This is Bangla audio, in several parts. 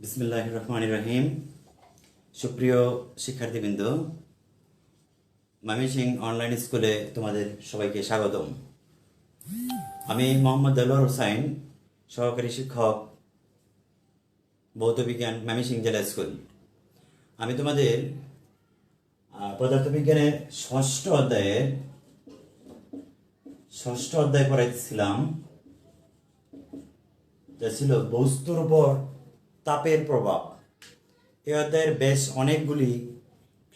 বিসমিল্লাহির রহমানির রহিম। সুপ্রিয় শিক্ষার্থীবৃন্দ, ময়মনসিংহ অনলাইন স্কুলে তোমাদের সবাইকে স্বাগতম। আমি মোহাম্মদ দেলোয়ার হোসাইন, সহকারী শিক্ষক, ভৌতবিজ্ঞান, ময়মনসিংহ জেলা স্কুল। আমি তোমাদের পদার্থবিজ্ঞানের ষষ্ঠ অধ্যায় পড়াইতেছিলাম, যা ছিল বস্তুর উপর তাপের প্রভাব। এই অধ্যায়ের বেশ অনেকগুলি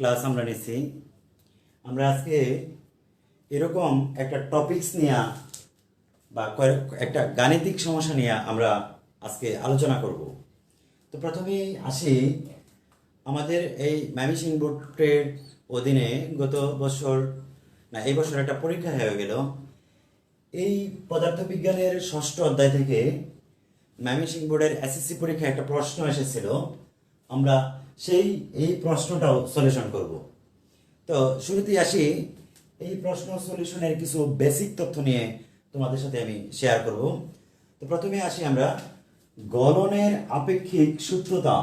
ক্লাস আমরা নিয়েছি। আমরা আজকে এরকম একটা টপিকস নিয়ে বা একটা গাণিতিক সমস্যা নিয়ে আমরা আজকে আলোচনা করব। তো প্রথমেই আসি, আমাদের এই ময়মনসিংহ বোর্ডের অধীনে এই বছর একটা পরীক্ষা হয়ে গেল। এই পদার্থবিজ্ঞানের ষষ্ঠ অধ্যায় থেকে ময়মনসিংহ বোর্ডের এসএসসি পরীক্ষায় একটা প্রশ্ন এসেছিল। আমরা এই প্রশ্নটাও সলিউশন করব। তো শুরুতেই আসি, এই প্রশ্ন সলিউশনের কিছু বেসিক তথ্য নিয়ে তোমাদের সাথে আমি শেয়ার করব। তো প্রথমে আসি আমরা গলনের আপেক্ষিক সূত্রতা।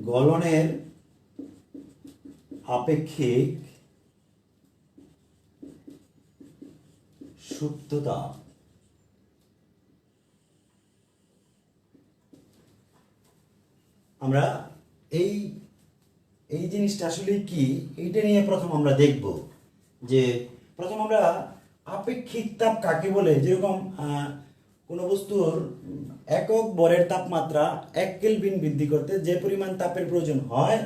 গলনের আপেক্ষিক সূত্রতা। আমরা এই জিনিসটা আসলে কি, এইটা নিয়ে প্রথম আমরা দেখব। যে প্রথম আমরা আপেক্ষিক তাপ কাকে বলে। যেরকম কোনো বস্তুর একক ভরের তাপমাত্রা 1 কেলভিন বৃদ্ধি করতে যে পরিমাণ তাপের প্রয়োজন হয়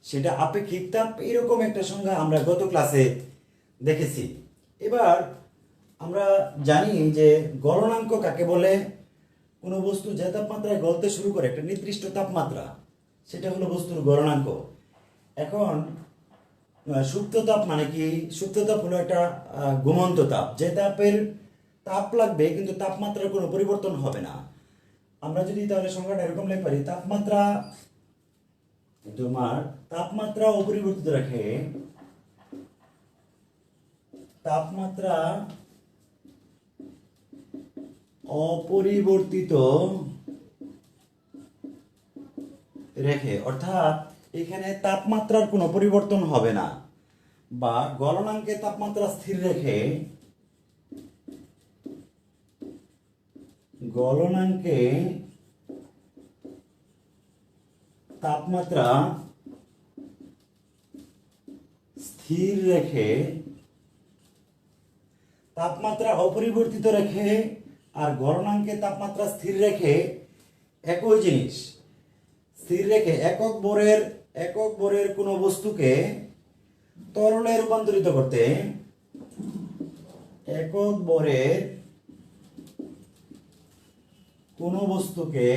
সেটা আপেক্ষিক তাপ। এরকম একটা সংজ্ঞা আমরা গত ক্লাসে দেখেছি। এবার আমরা জানি যে গলনাঙ্ক কাকে বলে। কোনো বস্তু যে তাপমাত্রায় গলতে শুরু করে একটা নির্দিষ্ট তাপমাত্রা, সেটা হলো বস্তুর গলনাঙ্ক। এখন সুপ্ত তাপ মানে কি? সুপ্ত তাপ হলো একটা ঘুমন্ত তাপ, যে তাপের তাপ লাগবে কিন্তু তাপমাত্রার কোনো পরিবর্তন হবে না। আমরা যদি তাহলে সংখ্যাটা এরকম লিখতে পারি, তাপমাত্রা অপরিবর্তিত রেখে অর্থাৎ এখানে তাপমাত্রার কোনো পরিবর্তন হবে না, বা গলনাঙ্কে তাপমাত্রা স্থির রেখে তাপমাত্রা অপরিবর্তিত রেখে আর গলনাঙ্কে তাপমাত্রা স্থির রেখে একই জিনিস স্থির রেখে একক ভরের কোনো বস্তুকে তরলে রূপান্তরিত করতে, একক ভরের কোনো বস্তুকে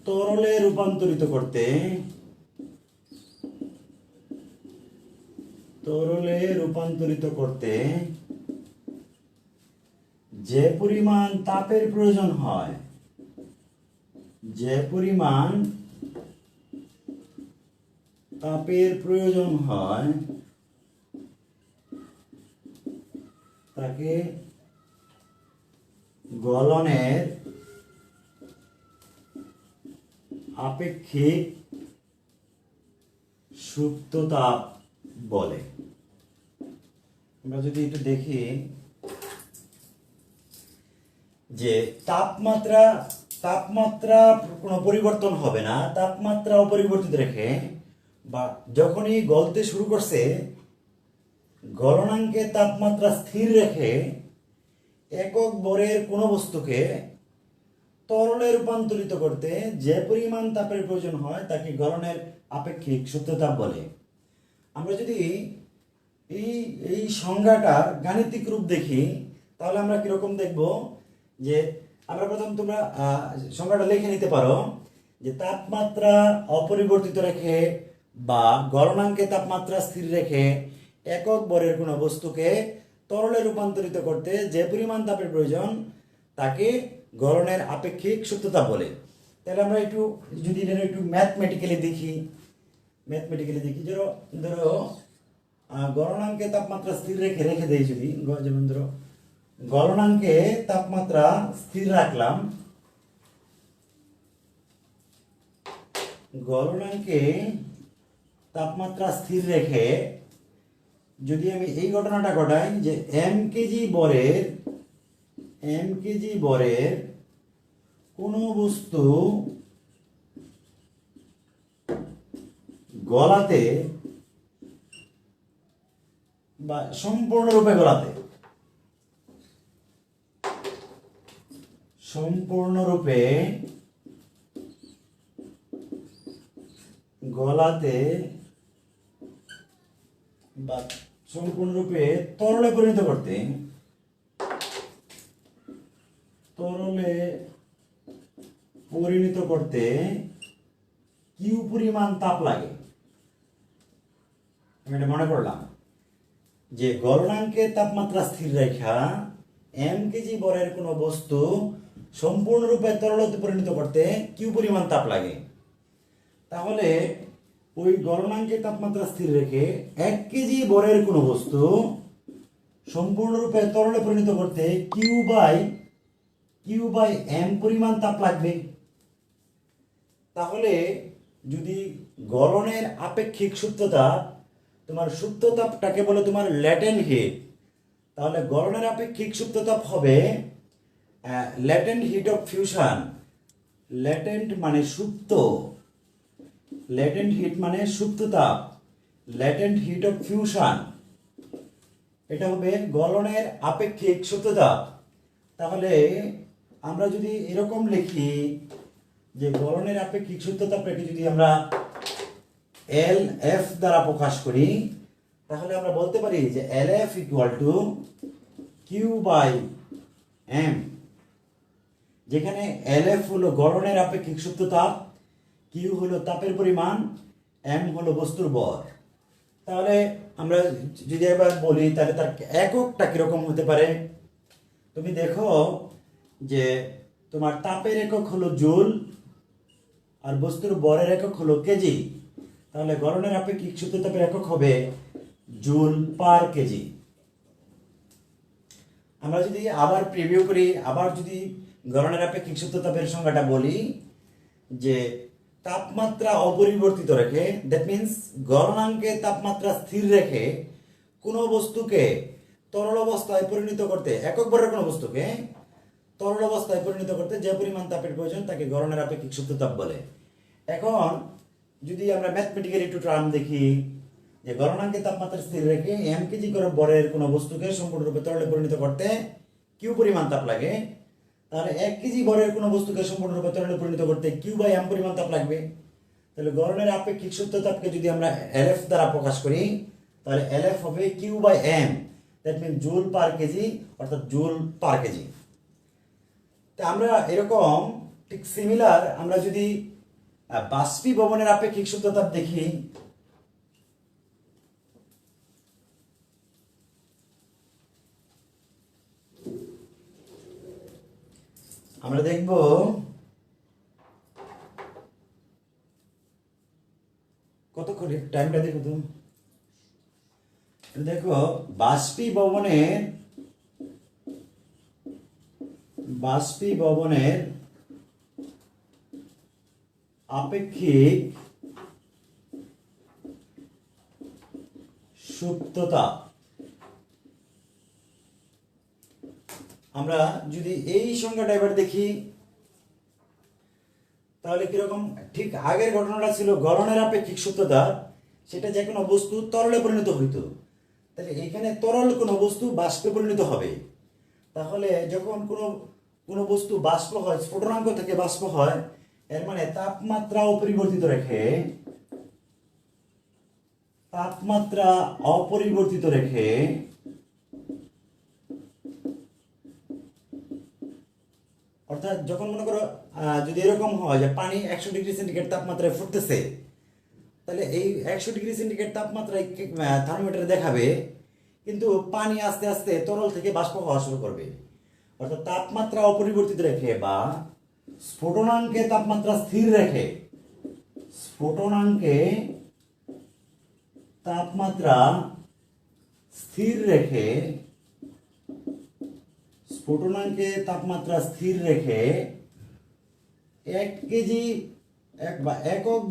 তরলে রূপান্তরিত করতে যে পরিমাণ তাপের প্রয়োজন হয়, তাকে গলনের আপেক্ষিক সুপ্ত তাপ বলে। আমরা যদি একটু দেখি যে তাপমাত্রা কোনো পরিবর্তন হবে না, তাপমাত্রা অপরিবর্তিত রেখে, বা যখনই গলতে শুরু করছে গলনাঙ্কে তাপমাত্রা স্থির রেখে একক ভরের কোনো বস্তুকে তরলে রূপান্তরিত করতে যে পরিমাণ তাপের প্রয়োজন হয় তাকে গলনের আপেক্ষিক সূত্রতাপ বলে। আমরা যদি এই সংজ্ঞাটা গাণিতিক রূপ দেখি তাহলে আমরা কিরকম দেখব। যে আমরা প্রথম, তোমরা সংজ্ঞাটা লিখে নিতে পারো, যে তাপমাত্রা অপরিবর্তিত রেখে বা গলনাঙ্কে তাপমাত্রা স্থির রেখে একক ভরের কোনো বস্তুকে তরলে রূপান্তরিত করতে যে পরিমাণ তাপের প্রয়োজন তাকে গলনের আপেক্ষিক সূত্রতাপ বলে। তাহলে আমরা যদি একটু ম্যাথমেটিক্যালি দেখি, ধরো গলনাঙ্কে তাপমাত্রা স্থির রেখে দেই, যদি যেমন ধরো গলনাঙ্কে তাপমাত্রা স্থির রাখলাম, গলনাঙ্কে তাপমাত্রা স্থির রেখে যদি আমি এই ঘটনাটা ঘটাই যে এম কেজি বরের কোনো বস্তু গলাতে বা সম্পূর্ণরূপে গলাতে বা সম্পূর্ণরূপে তরলে পরিণত করতে কিউ পরিমাণ তাপ লাগে। আমি এটা মনে করলাম যে গলনাঙ্কে তাপমাত্রা স্থির রেখা এম কেজি বরের কোনো বস্তু সম্পূর্ণরূপে তরলতে পরিণত করতে কিউ পরিমাণ তাপ লাগে। তাহলে ওই গলনাঙ্কে তাপমাত্রা স্থির রেখে 1 কেজি বরের কোনো বস্তু সম্পূর্ণরূপে তরলে পরিণত করতে কিউ বাই এম পরিমাণ তাপ লাগবে। তাহলে যদি গলনের আপেক্ষিক সুপ্ততাপ, তোমার সুপ্ততাপটাকে বলে তোমার ল্যাটেন্ট হিট, তাহলে গলনের আপেক্ষিক সুপ্ততাপ হবে latent heat of fusion. Latent মানে সুপ্ত, ল্যাটেন্ট হিট মানে সুপ্ততাপ, ল্যাটেন্ট হিট অফ ফিউশন, এটা হবে গলনের আপেক্ষিক সুপ্ততাপ। তাহলে আমরা যদি এরকম লিখি যে গলনের আপেক্ষিক সুপ্ততাপটাকে যদি আমরা এল এফ দ্বারা প্রকাশ করি, তাহলে আমরা বলতে পারি যে L F equal to Q by M, যেখানে এল এফ হলো গলনের আপেক্ষিক সুপ্ততাপ, কিউ হলো তাপের পরিমাণ, এম হলো বস্তুর ভর। তাহলে আমরা যদি এবার বলি তাহলে তার এককটা কিরকম হতে পারে। তুমি দেখো যে তোমার তাপের একক হলো জুল আর বস্তুর ভরের একক হলো কেজি, তাহলে গলনের আপেক্ষিক সুপ্ততাপের একক হবে জুল পার কেজি। আমরা যদি আবার প্রিভিউ করি, আবার যদি গলনের আপেক্ষিক সুপ্ততাপের সংজ্ঞাটা বলি যে তাপমাত্রা অপরিবর্তিত রেখে, দ্যাট মিন্স গলনাঙ্কে তাপমাত্রা স্থির রেখে কোনো বস্তুকে তরল অবস্থায় পরিণত করতে, একক ভরের কোনো বস্তুকে তরল অবস্থায় পরিণত করতে যে পরিমাণ তাপের প্রয়োজন তাকে গলনের আপেক্ষিক সুপ্ততাপ বলে। এখন যদি আমরা ম্যাথমেটিক্যাল একটু টার্ম দেখি যে গলনাঙ্কে তাপমাত্রা স্থির রেখে এম কেজি করে বরের কোনো বস্তুকে সম্পূর্ণরূপে তরলে পরিণত করতে কিউ পরিমাণ তাপ লাগে, তাহলে 1 কেজি বরের কোনো বস্তুকে সম্পূর্ণরূপে তরলে পরিণত করতে কিউ বাই এম পরিমাণ তাপ লাগবে। তাহলে গলনের আপেক্ষিক সুপ্ততাপকে যদি আমরা এল এফ দ্বারা প্রকাশ করি, তাহলে এল এফ হবে Q by M, that mean joule per kg, অর্থাৎ জুল পার কেজি। তা আমরা এরকম ঠিক সিমিলার আমরা যদি বাষ্পীভবনের আপেক্ষিক সুপ্ততাপ দেখি, আমরা দেখব কতক্ষণ টাইমটা দেখো তো, দেখো বাষ্পীভবনের আপেক্ষিক সুপ্ততাপ, আমরা যদি এই সংখ্যাটা এবার দেখি তাহলে কিরকম, ঠিক আগের ঘটনাটা ছিল গলনের আপেক্ষিক সুপ্ততাপ, সেটা যে কোনো বস্তু তরলে পরিণত হইতো, তাহলে এখানে তরল কোনো বস্তু বাষ্পে পরিণত হবে। তাহলে যখন কোনো বস্তু বাষ্প হয়, স্ফুটনাঙ্ক থেকে বাষ্প হয়, এর মানে তাপমাত্রা অপরিবর্তিত রেখে অর্থাৎ যখন মনে করো যদি এরকম হয় যে পানি 100 ডিগ্রি সেন্টিগ্রেড তাপমাত্রায় ফুটতেছে, তাহলে এই 100 ডিগ্রি সেন্টিগ্রেড তাপমাত্রায় থার্মোমিটারে দেখাবে, কিন্তু পানি আস্তে আস্তে তরল থেকে বাষ্প হওয়া শুরু করবে। অর্থাৎ তাপমাত্রা অপরিবর্তিত রেখে বা স্ফুটনাঙ্কে তাপমাত্রা স্থির রেখে, স্ফুটনাঙ্কে তাপমাত্রা স্থির রেখে 1 কেজি একক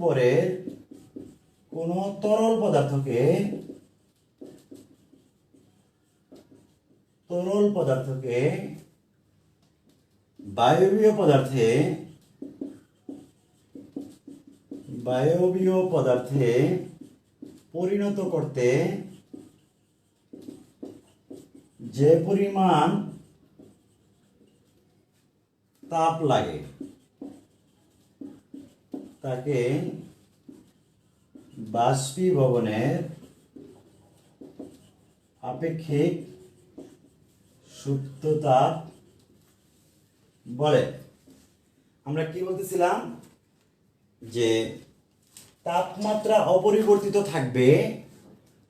বরের কোনো তরল পদার্থকে বায়বীয় পদার্থে পরিণত করতে যে পরিমাণ তাপ লাগে তাকে বাষ্পীভবনের আপেক্ষিক সুপ্ত তাপ বলে। আমরা কি বলতেছিলাম যে তাপমাত্রা অপরিবর্তিত থাকবে,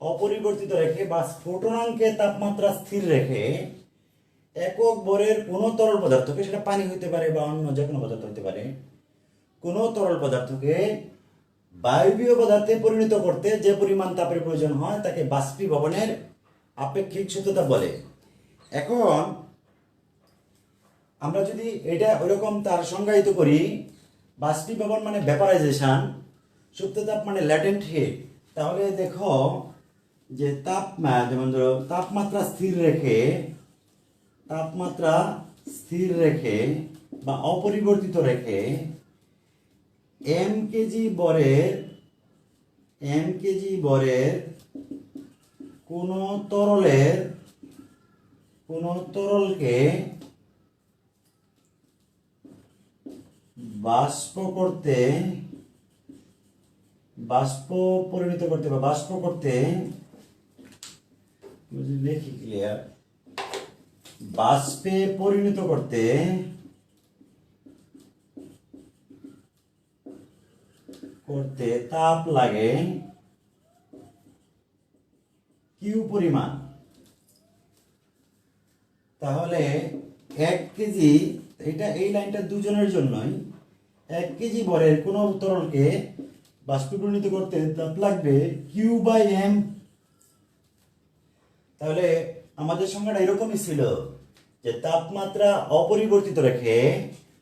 অপরিবর্তিত রেখে বা স্ফুটনাঙ্কে তাপমাত্রা স্থির রেখে একক ভরের কোনো তরল পদার্থকে, সেটা পানি হতে পারে বা অন্য যে কোনো পদার্থ হতে পারে, কোনো তরল পদার্থকে বায়বীয় পদার্থে পরিণত করতে যে পরিমাণ তাপের প্রয়োজন হয় তাকে বাষ্পীভবনের আপেক্ষিক সুপ্ততা বলে। এখন আমরা যদি এটা ওইরকম তার সংজ্ঞায়িত করি, বাষ্পীভবন মানে ভ্যাপারাইজেশন, সুপ্ততাপ মানে ল্যাটেন্ট হিট, তাহলে দেখো যে যেমন ধরো তাপমাত্রা স্থির রেখে বা অপরিবর্তিত রেখে এম কেজি বরের কোনো তরলকে বাষ্প করতে লিখি ক্লিয়ার, বাষ্পে পরিণত করতে তাপ লাগে কিউ পরিমাণ। তাহলে 1 কেজি, এই লাইনটা দুজনের জন্যই, 1 কেজি ভরের কোনো তরলকে বাষ্পে পরিণত করতে তাপ লাগবে Q/m। তাহলে আমাদের সংজ্ঞাটা এরকমই ছিল যে তাপমাত্রা অপরিবর্তিত রেখে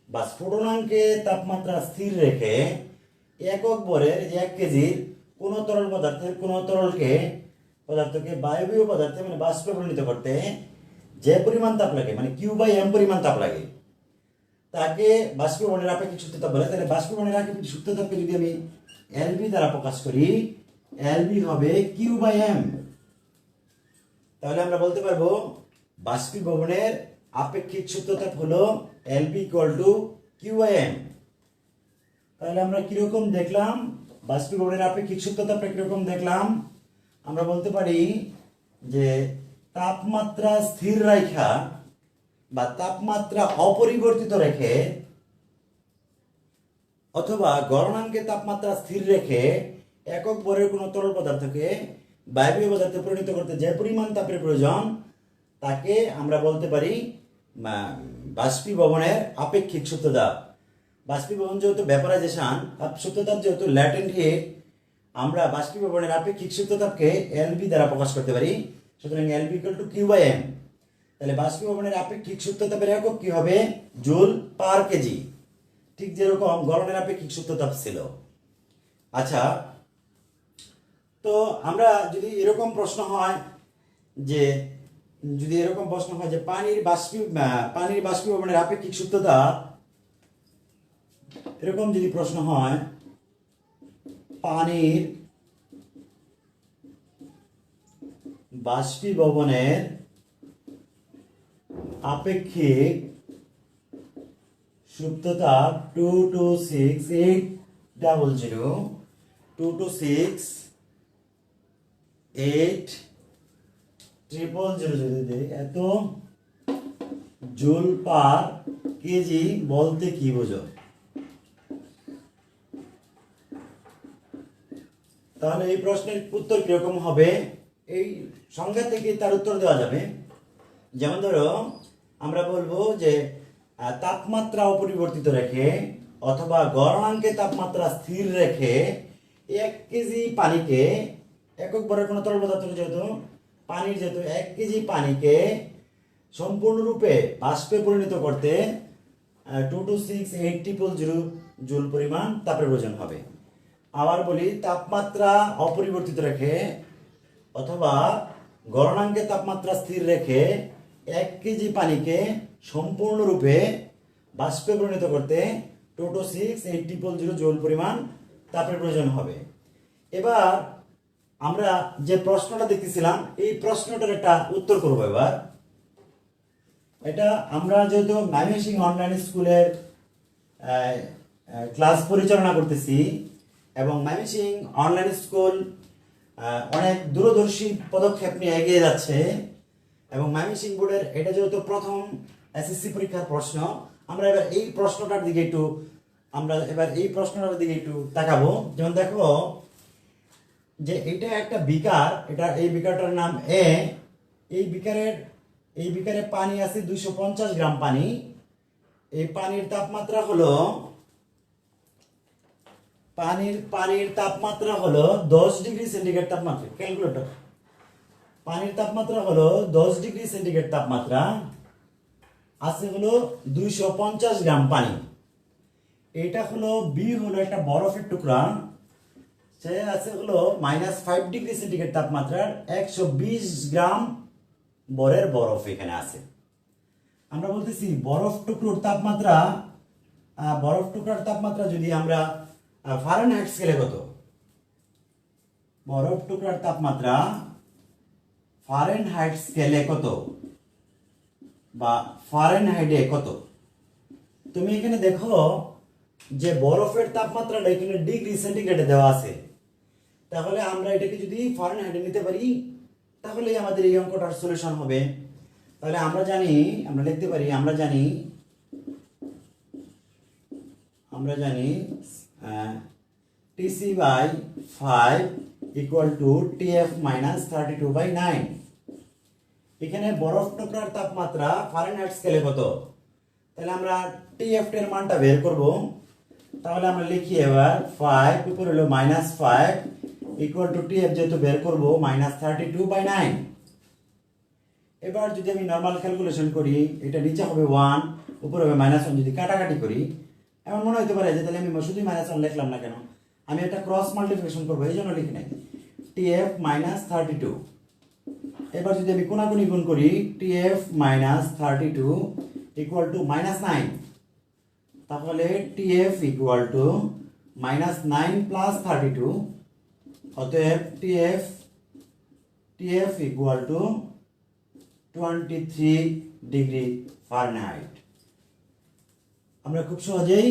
বা স্ফুটনাঙ্কে তাপমাত্রা স্থির রেখে একক ভরের 1 কেজির কোনো তরল পদার্থকে বায়বীয় পদার্থে মানে বাষ্পে পরিণত করতে যে পরিমাণ তাপ লাগে, মানে Q/m পরিমাণ তাপ লাগে, তাকে বাষ্পীভবনের আপেক্ষিক সুপ্ততাপ বলে। তাহলে বাষ্পীভবনের আপেক্ষিক সুপ্ততাপকে যদি আমি LB দ্বারা প্রকাশ করি, LB হবে Q/m। তাহলে আমরা বলতে পারবো বাষ্পীভবনের আপেক্ষিক সুপ্ততাপ হলো LB = Q/m। তাহলে আমরা কিরকম দেখলাম বাষ্পীভবনের আপেক্ষিক সুপ্ততাপটা কিরকম দেখলাম, আমরা বলতে পারি যে তাপমাত্রা স্থির রাখা বা তাপমাত্রা অপরিবর্তিত রেখে অথবা গলনাঙ্কে তাপমাত্রা স্থির রেখে একক ভরের কোনো তরল পদার্থকে বায়বীয় পদার্থে পরিণত করতে যে পরিমাণ তাপের প্রয়োজন তাকে আমরা বলতে পারি বাষ্পীভবনের আপেক্ষিক সুপ্ততাপ। বাষ্পীভবন যেহেতু ভ্যাপারাইজেশন, সুপ্ততাপ যেহেতু ল্যাটেন্ট হিট, আমরা বাষ্পীভবনের আপেক্ষিক সুপ্ততাপকে LB দ্বারা প্রকাশ করতে পারি। সুতরাং LB = Q/m। তাহলে বাষ্পীভবনের আপেক্ষিক সুপ্ততাপের একক কি হবে? জুল/কেজি। ঠিক যেরকম গলনের আপেক্ষিক সুপ্ততাপ ছিল। আচ্ছা, তো আমরা যদি এরকম প্রশ্ন হয় যে পানির বাষ্পীভবনের আপেক্ষিক সুপ্ততাপ, এরকম যদি প্রশ্ন হয়, পানির বাষ্পীভবনের আপেক্ষিক সুপ্ততাপ 2268000 এত জুল/কেজি বলতে কি বোঝো? তাহলে এই প্রশ্নের উত্তর কিরকম হবে? এই সংজ্ঞা থেকে তার উত্তর দেওয়া যাবে। যেমন ধরো আমরা বলবো যে তাপমাত্রা অপরিবর্তিত রেখে অথবা গলনাঙ্কে তাপমাত্রা স্থির রেখে 1 কেজি পানিকে, একক ভরের কোনো তরল পদার্থ যেহেতু পানির যেহেতু 1 কেজি পানিকে সম্পূর্ণরূপে বাষ্পে পরিণত করতে 2268000 জুল পরিমাণ তাপের প্রয়োজন হবে। আবার বলি, তাপমাত্রা অপরিবর্তিত রেখে অথবা গলনাঙ্কের তাপমাত্রা স্থির রেখে 1 কেজি পানিকে সম্পূর্ণরূপে বাষ্পে পরিণত করতে 2268000 জুল পরিমাণ তাপের প্রয়োজন হবে। এবার আমরা যে প্রশ্নটা দেখতেছিলাম এই প্রশ্নটার একটা উত্তর করব। এবার এটা আমরা যেহেতু ময়মনসিংহ অনলাইন স্কুলের ক্লাস পরিচালনা করতেছি এবং ময়মনসিংহ অনলাইন স্কুল অনেক দূরদর্শী পদক্ষেপ নিয়ে এগিয়ে যাচ্ছে এবং ময়মনসিংহ বোর্ডের এটা যেহেতু প্রথম এসএসসি পরীক্ষার প্রশ্ন, আমরা এবার এই প্রশ্নটার দিকে একটু তাকাবো। যেমন দেখো যে এটা একটা বিকার, এই বিকারটার নাম এ। এই বিকারে পানি আছে 250 গ্রাম পানি। এই পানির তাপমাত্রা হলো 10 ডিগ্রি সেন্টিগ্রেড তাপমাত্রা। ক্যালকুলেটর, পানির তাপমাত্রা হলো 10 ডিগ্রি সেন্টিগ্রেড তাপমাত্রা, আছে হলো 250 গ্রাম পানি। এটা হলো বি, হলো একটা বরফের টুকরা, সে আছে হলো -5 ডিগ্রি সেন্টিগ্রেড তাপমাত্রার 120 গ্রাম বরের বরফ এখানে আছে। আমরা বলতেছি বরফ টুকরার তাপমাত্রা যদি আমরা ফারেনহাইট স্কেলে কত, বরফ টুকরার তাপমাত্রা ফারেনহাইট স্কেলে কত বা ফারেনহাইটে কত, তুমি এখানে দেখো যে বরফের তাপমাত্রাটা এখানে ডিগ্রি সেন্টিগ্রেডে দেওয়া আছে। তাহলে আমরা এটাকে যদি ফারেনহাইটে নিতে পারি তাহলে আমাদের এই অঙ্কটার সলিউশন হবে। তাহলে আমরা লিখতে পারি, আমরা জানি TC/5 = TF - 32/9। এখানে বরফ টুকরার তাপমাত্রা ফারেনহাইট স্কেলে কত, তাহলে আমরা TF এর মানটা বের করব। তাহলে আমরা লিখি এবার 5 উপর হলো -5 = TF, যেহেতু বের করব -32/9। এবার যদি আমি নরমাল ক্যালকুলেশন করি, এটা নিচে হবে 1, উপরে হবে -1, যদি কাটাকাটি করি এমন মনে হতে পারে যে তাহলে আমি শুধু -1 লিখলাম না কেন, আমি একটা ক্রস মাল্টিপ্লিকেশন করবো, এই জন্য লিখি নাই TF - 32। এবার যদি আমি কোনাকুনি গুণ করি TF - 32 = -9, তাহলে TF = -9 + 32, অতএব TF = 23 ডিগ্রি ফারেনহাইট। আমরা খুব সহজেই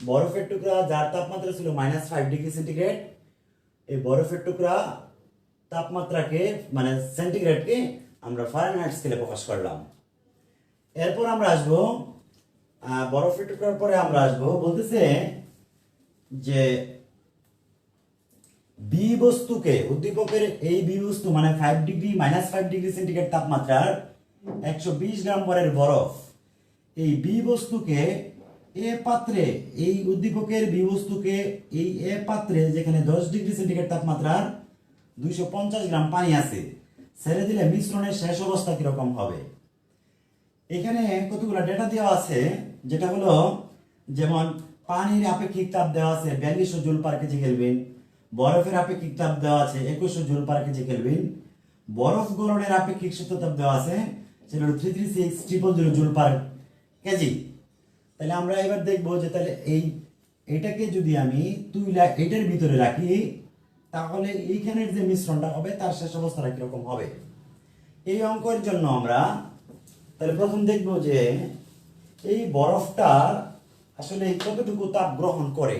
বরফের টুকরা যার তাপমাত্রা ছিল -5 ডিগ্রি সেন্টিগ্রেড, এই বরফের টুকরা তাপমাত্রাকে মানে সেন্টিগ্রেডকে আমরা ফারেনহাইট স্কেলে প্রকাশ করলাম। এরপর আমরা আসবো বরফের টুকরার পরে আমরা আসবো বলতেছে যে বি বস্তুকে, উদ্দীপকের এই বি বস্তু মানে -5 ডিগ্রি সেন্টিগ্রেড তাপমাত্রার 120 গ্রাম ভরের বরফ, এই বি বস্তুকে এ পাত্রে, এই উদ্দীপকের বি বস্তুকে এই এ পাত্রে যেখানে 10 ডিগ্রি সেন্টিগ্রেড তাপমাত্রার 250 গ্রাম পানি আছে ছেড়ে দিলে মিশ্রণের শেষ অবস্থা কিরকম হবে। এখানে কতগুলো ডেটা দেওয়া আছে, যেটা হলো যেমন পানির আপেক্ষিক তাপ দেওয়া আছে 4200 জুল পার কেজি কেলভিন, বরফের আপেক্ষিক তাপ দেওয়া আছে 2100 জুল পার কেজি কেলভিন, বরফ গলনের আপেক্ষিক সূত্র তাপ দেওয়া আছে সেটা হলো 336,000 জুল পার কেজি। তাহলে আমরা এবার দেখবো যে তাহলে এইটাকে যদি আমি এটার ভিতরে রাখি তাহলে এইখানের যে মিশ্রণটা হবে তার শেষ অবস্থাটা কিরকম হবে। এই অঙ্কের জন্য আমরা তাহলে প্রথম দেখবো যে এই বরফটা আসলে কতটুকু তাপ গ্রহণ করে।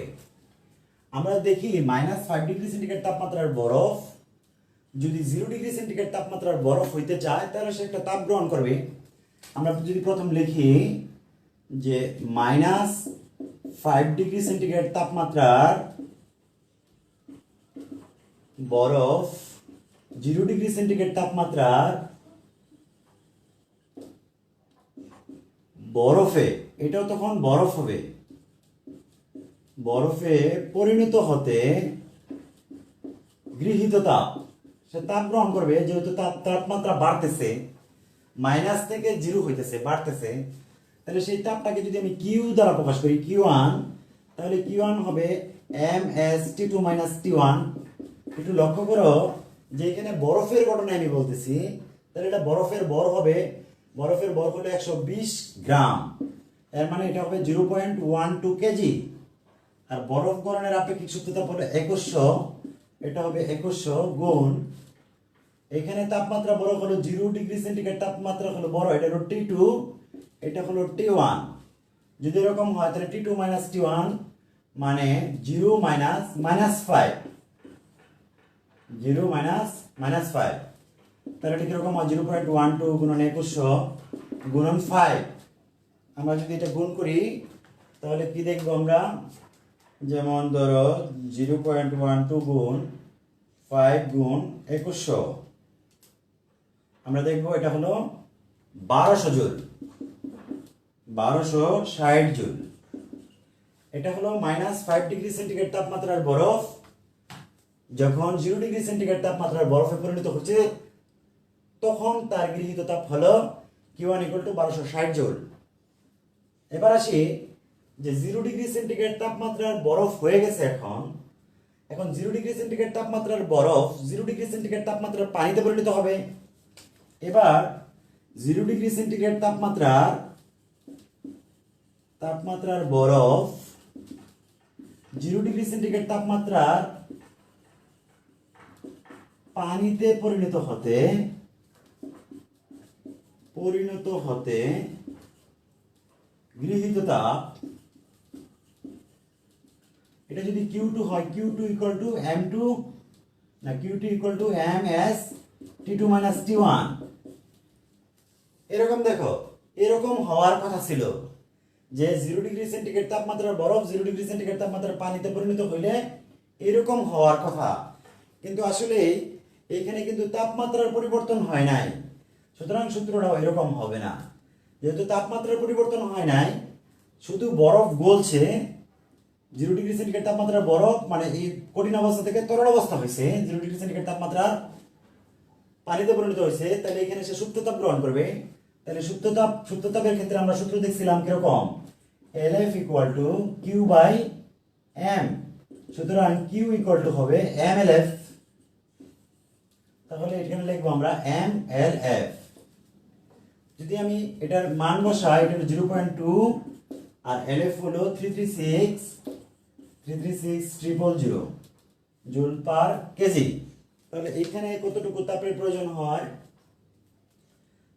আমরা দেখি -5 ডিগ্রি সেন্টিগ্রেড তাপমাত্রার বরফ যদি 0 ডিগ্রি সেন্টিগ্রেড তাপমাত্রার বরফ হইতে চায় তাহলে সে একটা তাপ গ্রহণ করবে। আমরা যদি প্রথম লিখি যে -5 ডিগ্রি সেন্টিগ্রেড তাপমাত্রার বরফ 0 ডিগ্রি সেন্টিগ্রেড তাপমাত্রার বরফে, এটাও তখন বরফ হবে, বরফে পরিণত হতে গৃহীত তাপ সে তাপ গ্রহণ করবে, যেহেতু তাপমাত্রা বাড়তেছে, মাইনাস থেকে জিরো হইতেছে, বাড়তেছে, তাহলে সেই তাপটাকে যদি আমি কিউ দ্বারা প্রকাশ করি, Q1, তাহলে Q1 হবে mS T2 - T1। একটু লক্ষ্য করো যে এখানে বরফের ঘটনা আমি বলতেছি, তাহলে এটা বরফের ভর হবে, বরফের ভর হলো 120 গ্রাম, এর মানে এটা হবে 0.12 কেজি। আর বরফ গলনের আপেক্ষিক সূক্ষ্মতাপ হলো 2100, এটা হবে 2100 গুণ, এখানে তাপমাত্রা বড় হলো 0°C তাপমাত্রা হলো বড়, এটা হলো T2, এটা হলো T1। যদি এরকম হয় তাহলে T2 - T1 মানে 0 - -5, 0 - -5, তাহলে ঠিক এরকম হয় 0.12 গুণন 2100 গুণন 5। আমরা যদি এটা গুণ করি তাহলে কি দেখবো আমরা, যেমন ধরো 0.12 গুণ 5 গুণ 2100, আমরা দেখবো এটা হলো 1200 জুল, 1260 জুল। এটা হলো -5°C তাপমাত্রার বরফ, যখন 0°C তাপমাত্রার বরফে পরিণত হচ্ছে তখন তার গৃহীত তাপ হলো Q1 = 1260 জুল। এবার আসি যে 0°C তাপমাত্রার বরফ হয়ে গেছে, এখন 0°C তাপমাত্রার বরফ 0°C তাপমাত্রার পানিতে পরিণত হবে। এবার 0°C তাপমাত্রার বরফ 0°C তাপমাত্রার পানিতে পরিণত হতে গৃহীত তাপ, এটা যদি Q2 হয়, Q2 = M2 না Q2 = MS T2 - T1। এরকম দেখো, এরকম হওয়ার কথা ছিল যে 0°C তাপমাত্রার বরফ 0°C তাপমাত্রার পানিতে পরিণত হইলে এরকম হওয়ার কথা, কিন্তু আসলে এখানে কিন্তু তাপমাত্রার পরিবর্তন হয় নাই, সুতরাং সূত্রটাও এরকম হবে না। যেহেতু তাপমাত্রার পরিবর্তন হয় নাই, শুধু বরফ গলছে, 0°C তাপমাত্রার বরফ মানে এই কঠিন অবস্থা থেকে তরল অবস্থা হয়েছে, 0°C তাপমাত্রা পানিতে পরিণত হয়েছে, তাহলে এখানে সে সুপ্ত তাপ গ্রহণ করবে। তাহলে সুপ্ত তাপের ক্ষেত্রে আমরা সূত্র দেখছিলাম কিরকম, LF = Q/M, সুতরাং Q = হবে mLF, তাহলে এখানে লিখবো আমরা mLF। যদি আমি এটার মান বসাই, এটা হলো 0.2 আর LF হলো 336,000 জুল পার কেজি। তাহলে এখানে কতটুকু তাপের প্রয়োজন হয়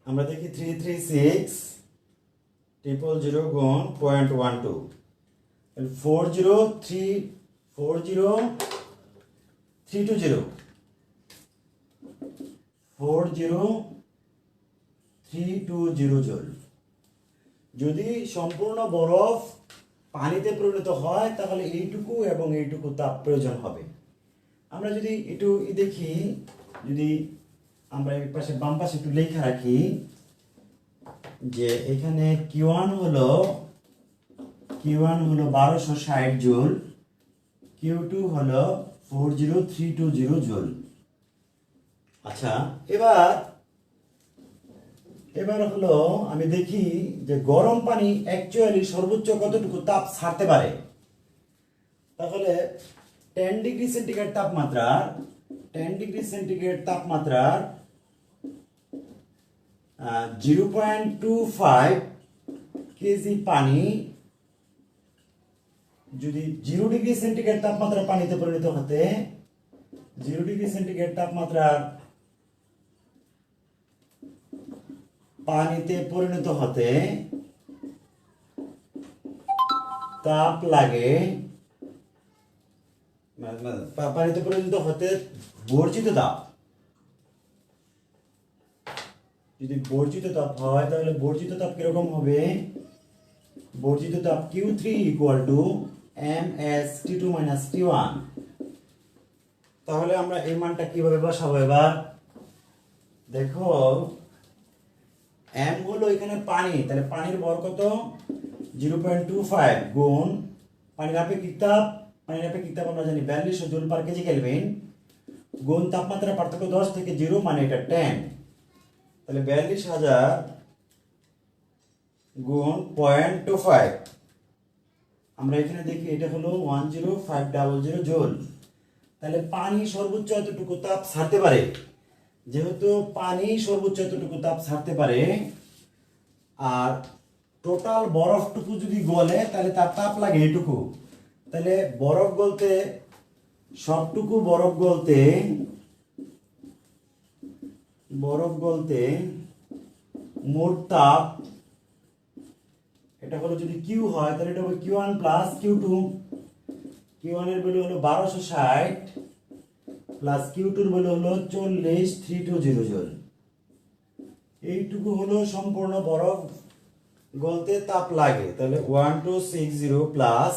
আমরা দেখি, 336,000 গুণ 0.12, 40320 জুল। যদি সম্পূর্ণ বরফ পানিতে পরিণত হয় তাহলে এইটুকু এবং এইটুকু তাপ প্রয়োজন হবে। আমরা যদি একটু দেখি, যদি আমরা এই পাশে বাম পাশে একটু লেখা রাখি যে এখানে Q1 হলো 1260 জুল, Q2 হলো 40320 জুল। আচ্ছা, এবার হলো আমি দেখি যে গরম পানি অ্যাকচুয়ালি সর্বোচ্চ কতটুকু তাপ ছাড়তে পারে। তাহলে 10°C তাপমাত্রার 0.25 কেজি পানি যদি 0°C তাপমাত্রার পানিতে পরিণত হতে 0°C তাপমাত্রার পানিতে পরিণত হতে তাপ লাগে, পানিতে পরিণত হতে বর্জিত তাপ, যদি বর্জিত তাপ হয় তাহলে বর্জিত তাপ কিরকম হবে, বর্জিত তাপ Q3 = MS T2 - T1। তাহলে আমরা এই মানটা কিভাবে বসাবো, এবার দেখো M হলো এখানে পানি, তাহলে পানির ভর কত, 0.25 গুণ পানির আপেক্ষিক তাপ আমরা জানি 4200 জুল পার কেজি কেলভিন, গুণ তাপমাত্রার পার্থক্য 10 থেকে 0 মানে এটা 10, তাহলে 42,000 গুণ 0.25, আমরা এখানে দেখি এটা হলো 10500 জুল। তাহলে পানি সর্বোচ্চ এতটুকু তাপ ছাড়তে পারে, যেহেতু পানি সর্বোচ্চ এতটুকু তাপ ছাড়তে পারে, আর টোটাল বরফটুকু যদি গলে তাহলে তার তাপ লাগে এটুকু, তাহলে বরফ গলতে সবটুকু বরফ গলতে মোট তাপ, এটা হলো যদি কিউ হয় তাহলে এটা হবে Q1 প্লাস Q2, Q1 এর ভ্যালু হলো 1260 প্লাস Q2 এর ভ্যালু হলো 40,320 জুল। এইটুকু হলো সম্পূর্ণ বরফ গলতে তাপ লাগে, তাহলে 1260 প্লাস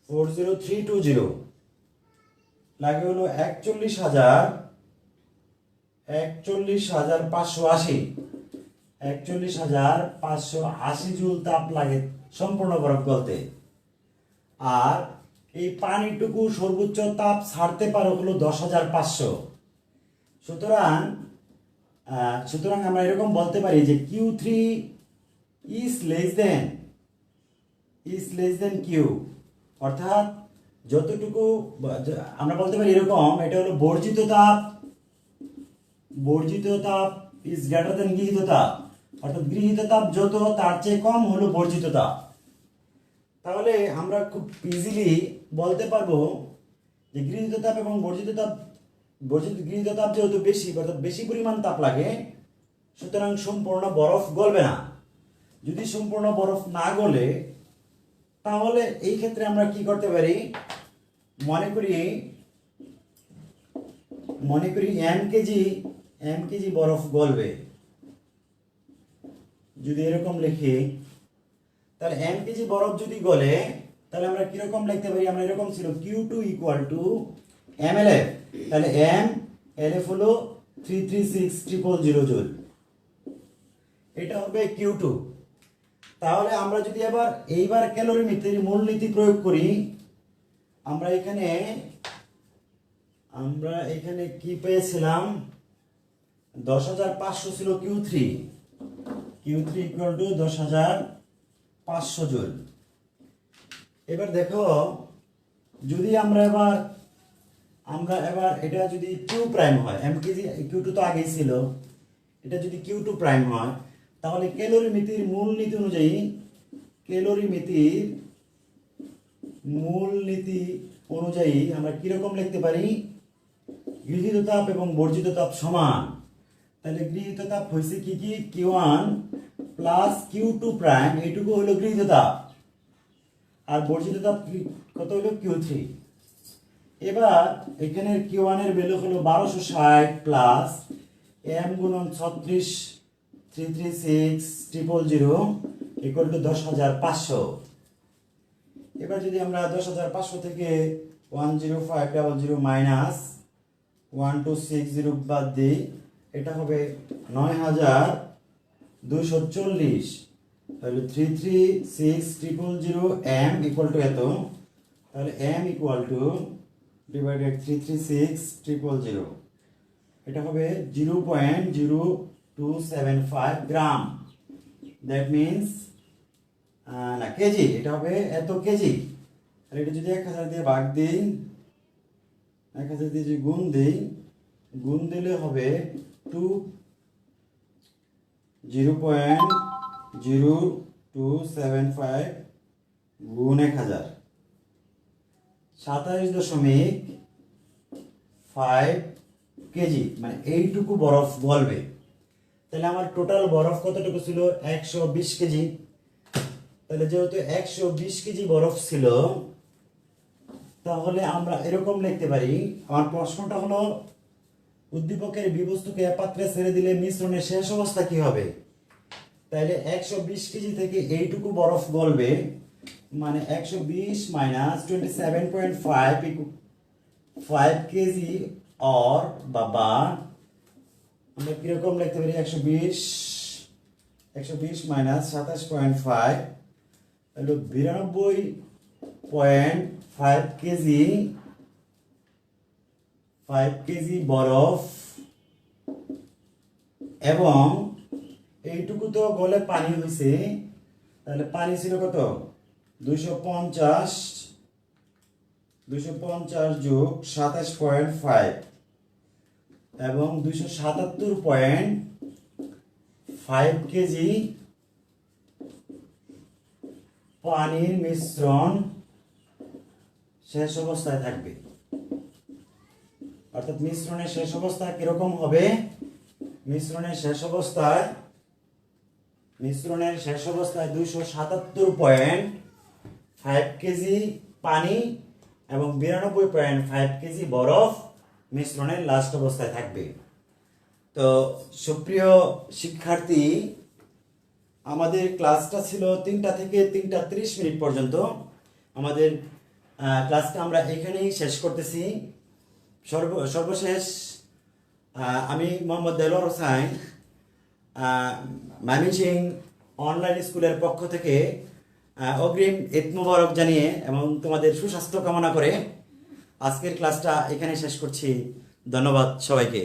40320 লাগে হলো 41,580 জুল তাপ লাগে সম্পূর্ণ বরফ গলতে। আর এই পানিটুকু সর্বোচ্চ তাপ ছাড়তে পারে হলো 10,500। সুতরাং আমরা এরকম বলতে পারি যে Q3 is less than Q, অর্থাৎ যতটুকু আমরা বলতে পারি এরকম, এটা হলো বর্জিত তাপ is greater than গৃহীত তাপ, অর্থাৎ গৃহীত তাপ যত তার চেয়ে কম হলো বর্জিত তাপ। তাহলে আমরা খুব ইজিলি বলতে পারবো যে গৃহীত তাপ এবং গৃহীত তাপ যেহেতু বেশি, অর্থাৎ বেশি পরিমাণ তাপ লাগে, সুতরাং সম্পূর্ণ বরফ গলবে না। যদি সম্পূর্ণ বরফ না গলে তাহলে এই ক্ষেত্রে আমরা কি করতে পারি, মনে করি m কেজি বরফ গলবে, যদি এরকম লিখি তাহলে m কেজি বরফ যদি গলে তাহলে আমরা কিরকম লিখতে পারি, আমরা এরকম ছিল Q2 ইকুয়াল টু mLF, তাহলে mLF হলো 336,000 জুল, এটা হবে Q2। তাহলে আমরা যদি এইবার ক্যালোরিমিটারের মূলনীতি প্রয়োগ করি, আমরা এখানে কি পেয়েছিলাম, 10,500 ছিল Q3 ইকুয়াল টু 10,500 জুল। এবার দেখো, যদি আমরা এবার এটা যদি Q প্রাইম হয়, m কেজি Q2 তো আগেই ছিল, এটা যদি Q2 প্রাইম হয় তাহলে ক্যালোরিমিতির মূলনীতি অনুযায়ী আমরা কিরকম লিখতে পারি, গৃহীত তাপ এবং বর্জিত তাপ সমান, তাহলে গৃহীত তাপ হয়েছে কি Q1 প্লাস Q2 প্রাইম, এইটুকু হলো গৃহীত তাপ, আর বর্জিত তাপ কত হলো Q3। এবার এখানের Q1 এর ভ্যালু হলো 1260 প্লাস m গুণন 36,336,000 ইকুয়াল টু 10,500। এবার যদি আমরা 10,500 থেকে 10500 মাইনাস 1260 বাদ দিই, এটা হবে 9,240, তাহলে 336,000 m ইকুয়াল টু এত, তাহলে m ইকুয়াল টু ডিভাইডেড 336,000, এটা হবে 0.0275 গ্রাম, দ্যাট মিনস না কেজি, এটা হবে এত কেজি। আর এটা যদি 1000 দিয়ে ভাগ দিই, 1000 দিয়ে যদি গুণ দিলে হবে 0.0275 গুণ 1000, 27.5 কেজি, মানে এইটুকু বরফ গলবে। তাহলে আমার টোটাল বরফ কতটুকু ছিল, 120 কেজি। তাহলে যেহেতু 120 কেজি বরফ ছিল, তাহলে আমরা এরকম লিখতে পারি, আমার প্রশ্নটা হলো উদ্দীপকের বিবস্তুকে পাত্রে ছেড়ে দিলে মিশ্রণের শেষ অবস্থা কি হবে। তাহলে 120 কেজি থেকে এইটুকু বরফ গলবে, মানে 120 মাইনাস 27.5 কেজি অর বা আমরা কিরকম লিখতে পারি, 120 মাইনাস 27.5 হলো 92.5 কেজি 5 কেজি বরফ এবং এইটুকু তো গলে পানি হয়েছে, তাহলে পানি ছিল কত 250 যোগ 27.5 এবং 277.5 কেজি পানির মিশ্রণ শেষ অবস্থায় থাকবে। অর্থাৎ মিশ্রণের শেষ অবস্থায় কিরকম হবে? মিশ্রণের শেষ অবস্থায় 277.5 কেজি পানি এবং 92.5 কেজি বরফ মিশ্রণের লাস্ট অবস্থায় থাকবে। তো সুপ্রিয় শিক্ষার্থী, আমাদের ক্লাসটা ছিল 3টা থেকে 3:30 পর্যন্ত। আমাদের ক্লাসটা আমরা এখানেই শেষ করতেছি। সর্বশেষ আমি মোহাম্মদ দেলোয়ার হোসাইন ময়মনসিংহ অনলাইন স্কুলের পক্ষ থেকে অগ্রিম ঈদ মুবারক জানিয়ে এবং তোমাদের সুস্বাস্থ্য কামনা করে আজকের ক্লাসটা এখানে শেষ করছি। ধন্যবাদ সবাইকে।